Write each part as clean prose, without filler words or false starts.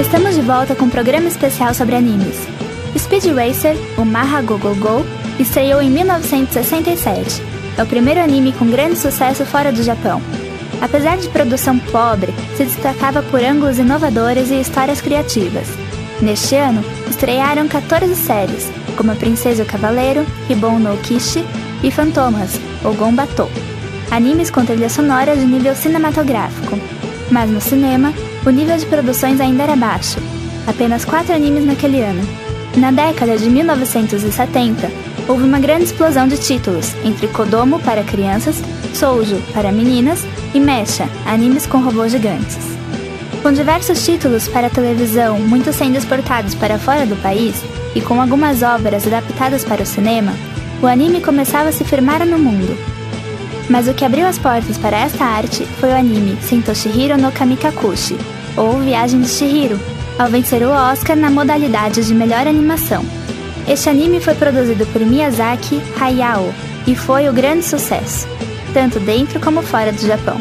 Estamos de volta com um programa especial sobre animes. Speed Racer, o Maha Go Go Go, estreou em 1967. É o primeiro anime com grande sucesso fora do Japão. Apesar de produção pobre, se destacava por ângulos inovadores e histórias criativas. Neste ano, estrearam 14 séries, como A Princesa e o Cavaleiro, Ribbon no Kishi e Fantomas, ou Gonbato. Animes com trilhas sonoras de nível cinematográfico. Mas no cinema, o nível de produções ainda era baixo. Apenas 4 animes naquele ano. Na década de 1970, houve uma grande explosão de títulos, entre Kodomo para crianças, Shoujo para meninas e Mecha, animes com robôs gigantes. Com diversos títulos para televisão, muitos sendo exportados para fora do país, e com algumas obras adaptadas para o cinema, o anime começava a se firmar no mundo. Mas o que abriu as portas para esta arte foi o anime Sentoshihiro no Kamikakushi, ou Viagem de Chihiro, ao vencer o Oscar na modalidade de melhor animação. Este anime foi produzido por Miyazaki Hayao e foi o grande sucesso, tanto dentro como fora do Japão.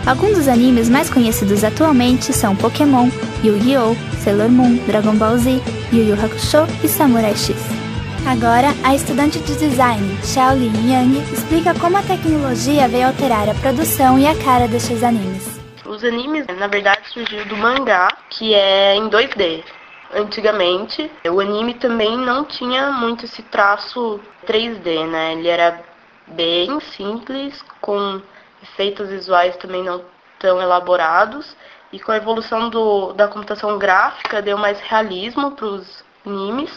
Alguns dos animes mais conhecidos atualmente são Pokémon, Yu-Gi-Oh!, Sailor Moon, Dragon Ball Z, Yu Yu Hakusho e Samurai X. Agora, a estudante de design, Xiaolin Yang, explica como a tecnologia veio alterar a produção e a cara destes animes. Os animes, na verdade, surgiu do mangá, que é em 2D. Antigamente, o anime também não tinha muito esse traço 3D, né? Ele era bem simples, com efeitos visuais também não tão elaborados, e com a evolução da computação gráfica deu mais realismo para os animes,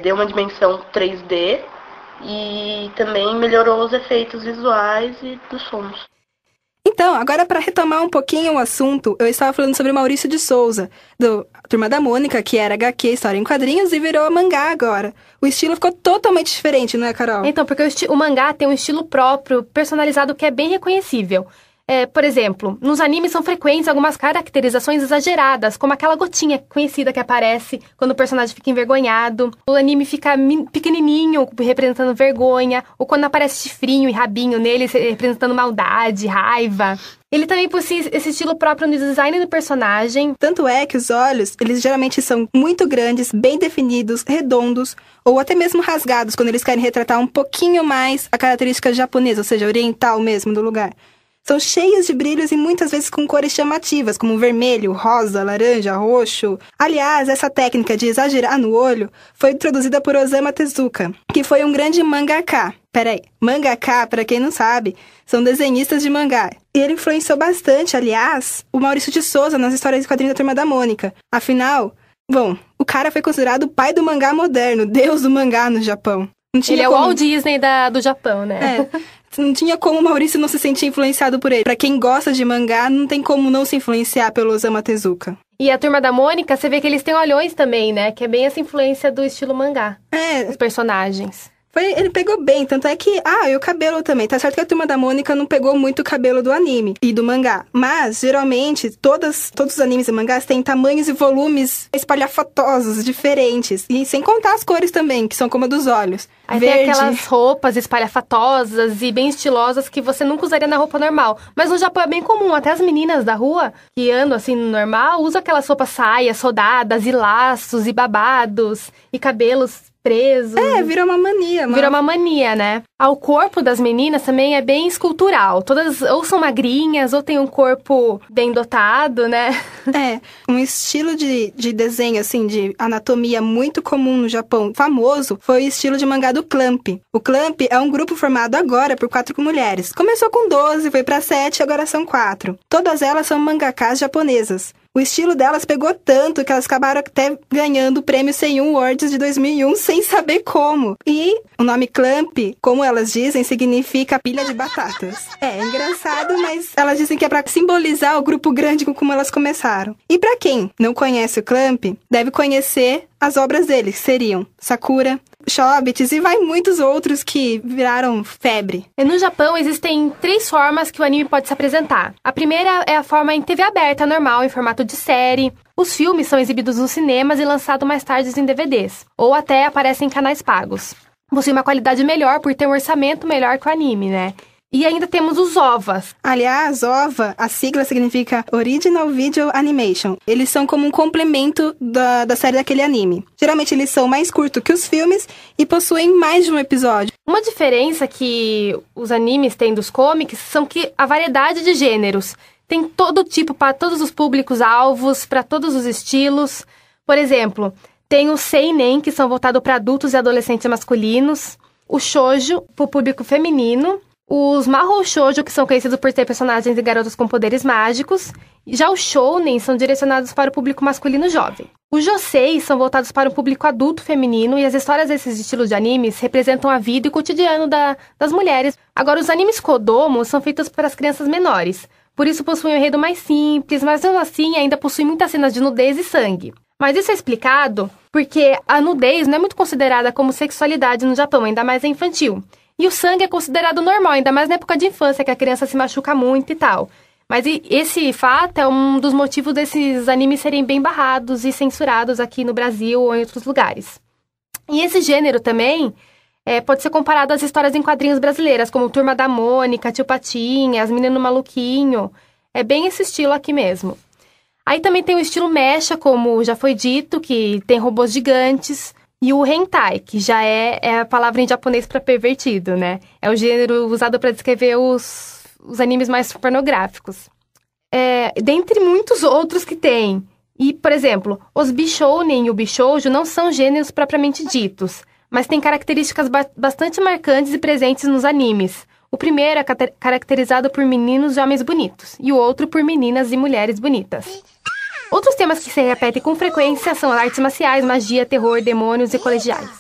deu uma dimensão 3D e também melhorou os efeitos visuais e dos sons. Então, agora para retomar um pouquinho o assunto, eu estava falando sobre Maurício de Souza, do Turma da Mônica, que era HQ, história em quadrinhos, e virou mangá agora. O estilo ficou totalmente diferente, não é, Carol? Então, porque o mangá tem um estilo próprio, personalizado, que é bem reconhecível. Por exemplo, nos animes são frequentes algumas caracterizações exageradas, como aquela gotinha conhecida que aparece quando o personagem fica envergonhado. O anime fica pequenininho, representando vergonha, ou quando aparece chifrinho e rabinho nele, representando maldade, raiva. Ele também possui esse estilo próprio no design do personagem. Tanto é que os olhos, eles geralmente são muito grandes, bem definidos, redondos, ou até mesmo rasgados, quando eles querem retratar um pouquinho mais a característica japonesa, ou seja, oriental mesmo do lugar. São cheios de brilhos e muitas vezes com cores chamativas, como vermelho, rosa, laranja, roxo. Aliás, essa técnica de exagerar no olho foi introduzida por Osamu Tezuka, que foi um grande mangaka. Mangaka, para quem não sabe, são desenhistas de mangá. E ele influenciou bastante, aliás, o Maurício de Souza nas histórias de quadrinhos da Turma da Mônica. Afinal, o cara foi considerado o pai do mangá moderno, deus do mangá no Japão. Ele é o Walt Disney do Japão, né? Não tinha como o Maurício não se sentir influenciado por ele. Pra quem gosta de mangá, não tem como não se influenciar pelo Osamu Tezuka. E a Turma da Mônica, você vê que eles têm olhões também, né? Que é bem essa influência do estilo mangá. Os personagens. Ele pegou bem, tanto é que... e o cabelo também. Tá certo que a Turma da Mônica não pegou muito o cabelo do anime e do mangá. Mas, geralmente, todos os animes e mangás têm tamanhos e volumes espalhafatosos, diferentes. E sem contar as cores também, que são como a dos olhos. Aí verde. Tem aquelas roupas espalhafatosas e bem estilosas que você nunca usaria na roupa normal. Mas no Japão é bem comum, até as meninas da rua, que andam assim no normal, usam aquelas roupas saias, rodadas e laços e babados e cabelos presos. Virou uma mania. Virou uma mania, né? O corpo das meninas também é bem escultural. Todas ou são magrinhas, ou tem um corpo bem dotado, né? Um estilo de desenho, assim, de anatomia muito comum no Japão, famoso, foi o estilo de mangá do Clamp. O Clamp é um grupo formado agora por 4 mulheres. Começou com 12, foi pra 7, agora são 4. Todas elas são mangakas japonesas. O estilo delas pegou tanto que elas acabaram até ganhando o prêmio Seiyun Awards de 2001 sem saber como. E o nome Clamp, como elas dizem, significa pilha de batatas. É engraçado, mas elas dizem que é pra simbolizar o grupo grande com como elas começaram. E pra quem não conhece o Clamp, deve conhecer as obras deles, que seriam Sakura, Chobits e muitos outros que viraram febre. No Japão existem 3 formas que o anime pode se apresentar. A primeira é a forma em TV aberta normal, em formato de série. Os filmes são exibidos nos cinemas e lançados mais tarde em DVDs, ou até aparecem em canais pagos. Possui uma qualidade melhor por ter um orçamento melhor que o anime, né? E ainda temos os OVAs. Aliás, OVA, a sigla significa Original Video Animation. Eles são como um complemento da série daquele anime. Geralmente eles são mais curtos que os filmes e possuem mais de um episódio. Uma diferença que os animes têm dos comics são que a variedade de gêneros tem todo tipo, para todos os públicos-alvos, para todos os estilos. Por exemplo, tem os seinen, que são voltados para adultos e adolescentes masculinos. O shoujo, para o público feminino. Os mahou shoujo, que são conhecidos por ter personagens de garotas com poderes mágicos. Já os shounen são direcionados para o público masculino jovem. Os josei são voltados para o público adulto feminino e as histórias desses estilos de animes representam a vida e o cotidiano das mulheres. Agora, os animes kodomo são feitos para as crianças menores. Por isso possuem um enredo mais simples, mas mesmo assim ainda possuem muitas cenas de nudez e sangue. Mas isso é explicado porque a nudez não é muito considerada como sexualidade no Japão, ainda mais é infantil. E o sangue é considerado normal, ainda mais na época de infância, que a criança se machuca muito e tal. Mas esse fato é um dos motivos desses animes serem bem barrados e censurados aqui no Brasil ou em outros lugares. E esse gênero também pode ser comparado às histórias em quadrinhos brasileiras, como Turma da Mônica, Tio Patinhas, Menino Maluquinho. É bem esse estilo aqui mesmo. Aí também tem o estilo mecha, como já foi dito, que tem robôs gigantes. E o hentai, que já é a palavra em japonês para pervertido, né? É o gênero usado para descrever os animes mais pornográficos. Dentre muitos outros que tem. E, por exemplo, os bishounen e o bishoujo não são gêneros propriamente ditos, mas têm características bastante marcantes e presentes nos animes. O primeiro é caracterizado por meninos e homens bonitos, e o outro por meninas e mulheres bonitas. Outros temas que se repetem com frequência são artes marciais, magia, terror, demônios e colegiais.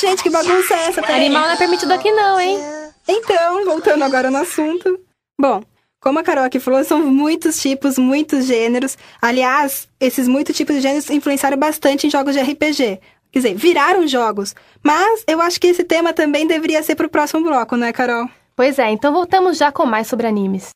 Gente, que bagunça é essa? Animal não é permitido aqui não, hein? Então, voltando agora no assunto. Bom, como a Carol aqui falou, são muitos tipos, muitos gêneros. Aliás, esses muitos tipos de gêneros influenciaram bastante em jogos de RPG. Quer dizer, viraram jogos. Mas eu acho que esse tema também deveria ser pro próximo bloco, não é, Carol? Pois é, então voltamos já com mais sobre animes.